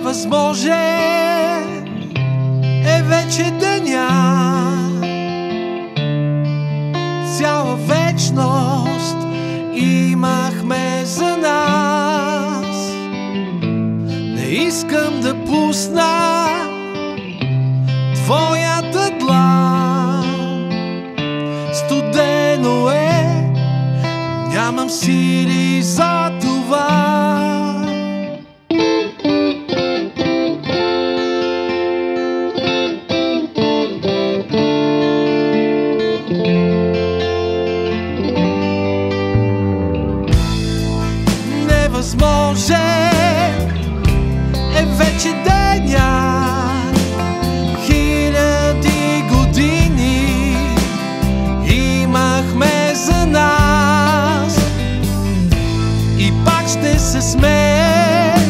невъзможен е вече деня. Цяла вечност имахме за нас. Не искам да пусна твоята длан. Студено е, нямам сили за това. Невъзможен е вече деня. Хиляди години имахме за нас. И пак ще се смееш,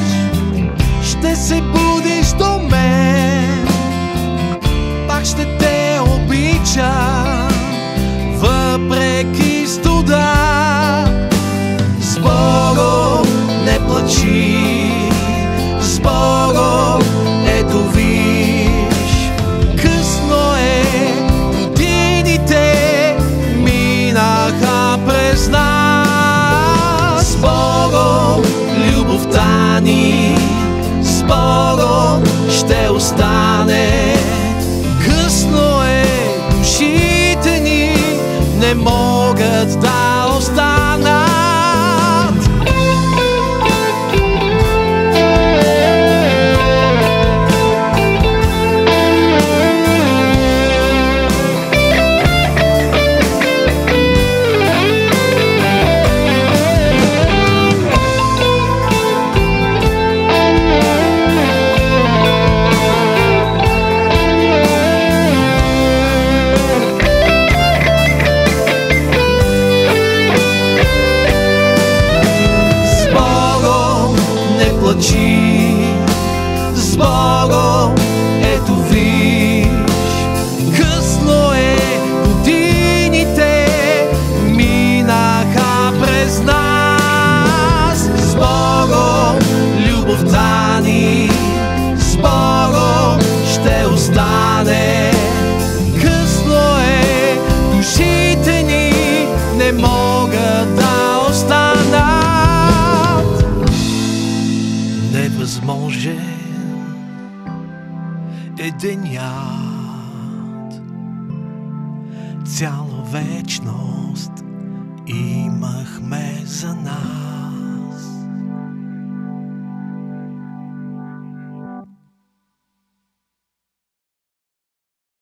ще се будиш до мен. Пак ще те обичам, въпреки студа. С Богом не плачи, с Богом ето виж. Късно е, годините минаха през нас. С Богом любовта ни, с Богом ще остане. Късно е, душите ни не могат да останат. С Богом ето виж. Късно е, годините минаха през нас. С Богом любовта ни, с Богом ще остане. Късно е, душите ни не могат да останат. Невъзможен е денят. Цяла вечност имахме за нас.